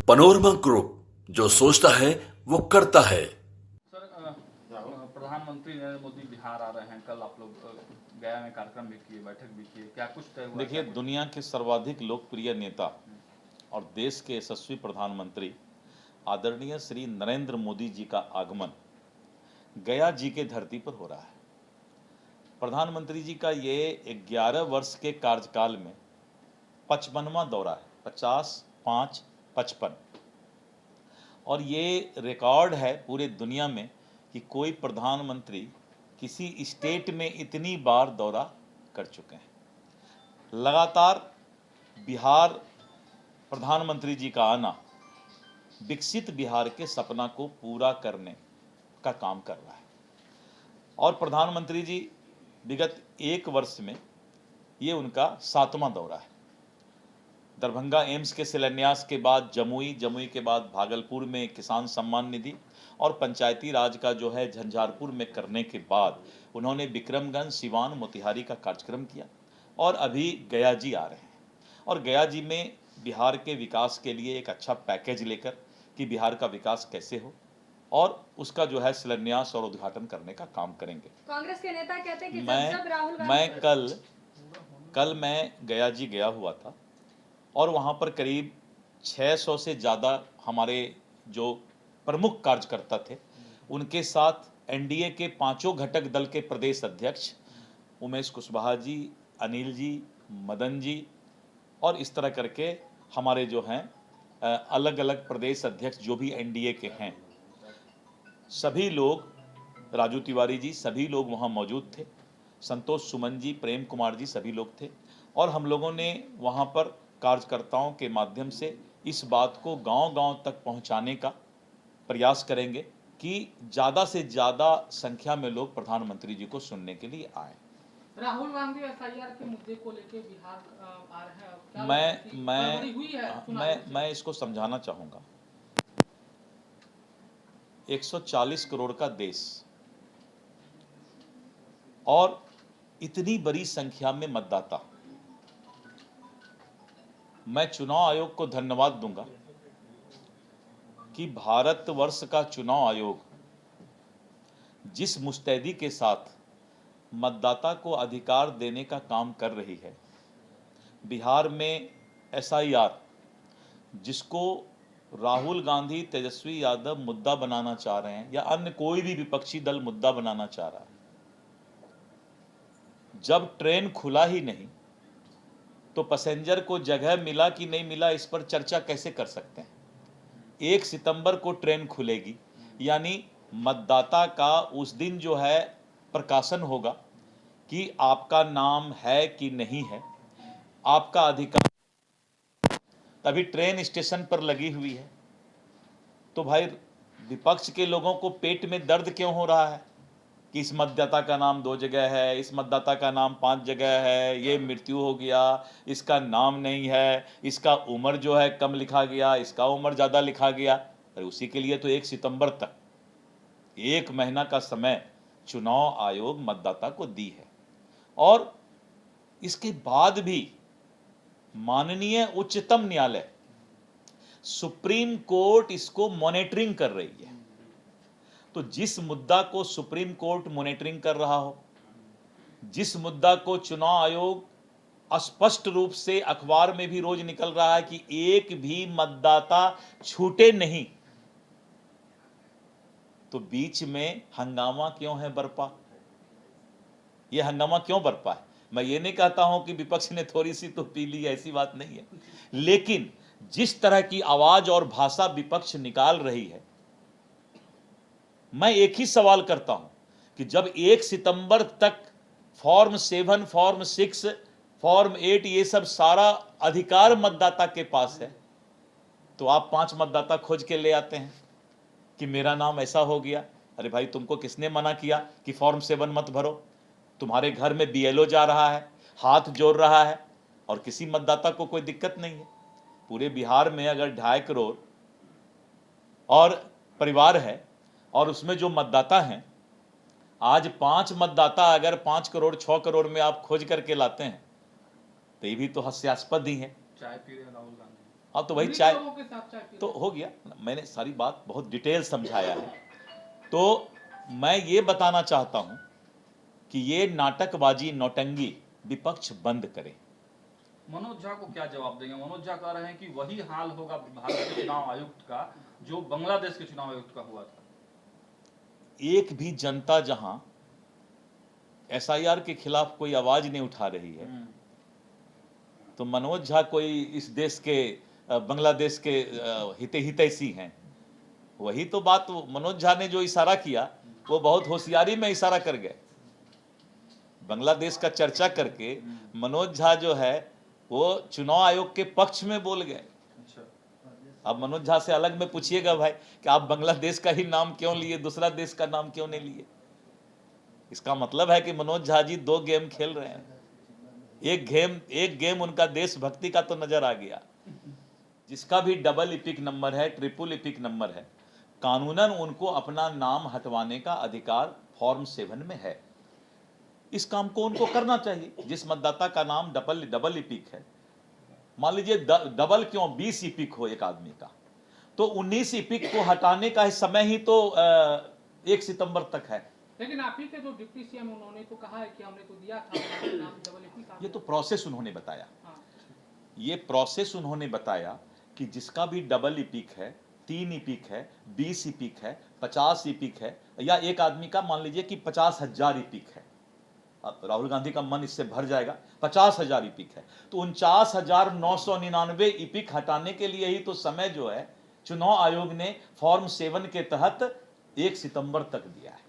Panorama group, जो सोचता है वो करता है। सर, प्रधानमंत्री नरेंद्र मोदी बिहार आ रहे हैं। कल आप लोग गया में कार्यक्रम भी किए, बैठक भी किए, क्या कुछ तय हुआ? देखिए, दुनिया के सर्वाधिक लोकप्रिय नेता और देश के यशस्वी प्रधानमंत्री आदरणीय श्री नरेंद्र मोदी जी का आगमन गया जी के धरती पर हो रहा है। प्रधानमंत्री जी का ये 11 वर्ष के कार्यकाल में 55वां दौरा है, 50, 5, 55। और ये रिकॉर्ड है पूरे दुनिया में कि कोई प्रधानमंत्री किसी स्टेट में इतनी बार दौरा कर चुके हैं। लगातार बिहार प्रधानमंत्री जी का आना विकसित बिहार के सपना को पूरा करने का काम कर रहा है। और प्रधानमंत्री जी विगत 1 वर्ष में ये उनका 7वां दौरा है। दरभंगा एम्स के शिलान्यास के बाद जमुई के बाद भागलपुर में किसान सम्मान निधि और पंचायती राज का जो है झंझारपुर में करने के बाद उन्होंने विक्रमगंज, सिवान, मोतिहारी का कार्यक्रम किया और अभी गया जी आ रहे हैं। और गया जी में बिहार के विकास के लिए एक अच्छा पैकेज लेकर कि बिहार का विकास कैसे हो और उसका जो है शिलान्यास और उद्घाटन करने का काम करेंगे। कांग्रेस के नेता कहते हैं कि मैं राहुल कल मैं गया जी गया हुआ था और वहाँ पर करीब 600 से ज़्यादा हमारे जो प्रमुख कार्यकर्ता थे, उनके साथ एनडीए के 5 घटक दल के प्रदेश अध्यक्ष उमेश कुशवाहा जी, अनिल जी, मदन जी और इस तरह करके हमारे जो हैं अलग अलग प्रदेश अध्यक्ष जो भी एनडीए के हैं, सभी लोग, राजू तिवारी जी, सभी लोग वहाँ मौजूद थे। संतोष सुमन जी, प्रेम कुमार जी, सभी लोग थे। और हम लोगों ने वहाँ पर कार्यकर्ताओं के माध्यम से इस बात को गांव-गांव तक पहुंचाने का प्रयास करेंगे कि ज़्यादा से ज़्यादा संख्या में लोग प्रधानमंत्री जी को सुनने के लिए आए। राहुल गांधी एफआईआर के मुद्दे को लेकर बिहार आ रहे हैं, मैं इसको समझाना चाहूँगा। 140 करोड़ का देश और इतनी बड़ी संख्या में मतदाता, मैं चुनाव आयोग को धन्यवाद दूंगा कि भारतवर्ष का चुनाव आयोग जिस मुस्तैदी के साथ मतदाता को अधिकार देने का काम कर रही है। बिहार में एसआईआर, जिसको राहुल गांधी, तेजस्वी यादव मुद्दा बनाना चाह रहे हैं या अन्य कोई भी विपक्षी दल मुद्दा बनाना चाह रहा है, जब ट्रेन खुला ही नहीं तो पैसेंजर को जगह मिला कि नहीं मिला इस पर चर्चा कैसे कर सकते हैं। 1 सितंबर को ट्रेन खुलेगी, यानी मतदाता का उस दिन जो है प्रकाशन होगा कि आपका नाम है कि नहीं है, आपका अधिकार। तभी ट्रेन स्टेशन पर लगी हुई है। तो भाई, विपक्ष के लोगों को पेट में दर्द क्यों हो रहा है कि इस मतदाता का नाम 2 जगह है, इस मतदाता का नाम 5 जगह है, ये मृत्यु हो गया, इसका नाम नहीं है, इसका उम्र जो है कम लिखा गया, इसका उम्र ज़्यादा लिखा गया। अरे उसी के लिए तो 1 सितंबर तक 1 महीना का समय चुनाव आयोग मतदाता को दी है। और इसके बाद भी माननीय उच्चतम न्यायालय, सुप्रीम कोर्ट इसको मॉनिटरिंग कर रही है। तो जिस मुद्दा को सुप्रीम कोर्ट मॉनिटरिंग कर रहा हो, जिस मुद्दा को चुनाव आयोग स्पष्ट रूप से अखबार में भी रोज निकल रहा है कि एक भी मतदाता छूटे नहीं, तो बीच में हंगामा क्यों है बरपा? यह हंगामा क्यों बरपा है? मैं ये नहीं कहता हूं कि विपक्ष ने थोड़ी सी तो पी ली, ऐसी बात नहीं है, लेकिन जिस तरह की आवाज और भाषा विपक्ष निकाल रही है, मैं एक ही सवाल करता हूं कि जब 1 सितंबर तक फॉर्म 7, फॉर्म 6, फॉर्म 8 ये सब सारा अधिकार मतदाता के पास है, तो आप 5 मतदाता खोज के ले आते हैं कि मेरा नाम ऐसा हो गया। अरे भाई, तुमको किसने मना किया कि फॉर्म 7 मत भरो? तुम्हारे घर में बीएलओ जा रहा है, हाथ जोड़ रहा है और किसी मतदाता को कोई दिक्कत नहीं है। पूरे बिहार में अगर 2.5 करोड़ और परिवार है और उसमें जो मतदाता हैं, आज 5 मतदाता अगर 5 करोड़ 6 करोड़ में आप खोज करके लाते हैं तो ये भी तो हास्यास्पद ही है। चाय पी रहे हैं राहुल गांधी। अब तो वही उन्हीं चाय लोगों के साथ चाय पी तो रहे हो गया। मैंने सारी बात बहुत डिटेल समझाया है। तो मैं ये बताना चाहता हूं कि ये नाटकबाजी नौटंगी विपक्ष बंद करे। मनोज झा को क्या जवाब देंगे? मनोज झा कह रहे हैं कि वही हाल होगा भारत के चुनाव आयुक्त का जो बांग्लादेश के चुनाव आयुक्त का हुआ था। एक भी जनता जहां एसआईआर के खिलाफ कोई आवाज नहीं उठा रही है, तो मनोज झा कोई इस देश के बांग्लादेश के हितैषी हैं। वही तो बात मनोज झा ने जो इशारा किया वो बहुत होशियारी में इशारा कर गए। बांग्लादेश का चर्चा करके मनोज झा जो है वो चुनाव आयोग के पक्ष में बोल गए। अब मनोज झा से अलग में पूछिएगा भाई कि आप बांग्लादेश का ही नाम क्यों लिए, दूसरा देश का नाम क्यों नहीं लिए? इसका मतलब है कि मनोज झा जी दो गेम खेल रहे हैं। एक गेम उनका देशभक्ति का तो नजर आ गया। जिसका भी डबल इपिक नंबर है, ट्रिपल इपिक नंबर है, कानूनन उनको अपना नाम हटवाने का अधिकार फॉर्म 7 में है। इस काम को उनको करना चाहिए। जिस मतदाता का नाम डबल इपिक है, मान लीजिए डबल क्यों 20 इपिक हो एक आदमी का, तो 19 इपिक को हटाने का समय ही तो 1 सितंबर तक है। लेकिन आप ही के जो डिप्टी सीएम उन्होंने तो कहा है कि हमने तो दिया था नाम डबल एपी का। ये तो प्रोसेस उन्होंने बताया। हाँ। ये प्रोसेस उन्होंने बताया कि जिसका भी डबल इपिक है, 3 इपिक है, 20 इपिक है, 50 इपिक है, या एक आदमी का मान लीजिए कि 50,000 इपिक है। अब राहुल गांधी का मन इससे भर जाएगा। 50,000 इपिक है तो 49,999 इपिक हटाने के लिए ही तो समय जो है चुनाव आयोग ने फॉर्म 7 के तहत 1 सितंबर तक दिया है।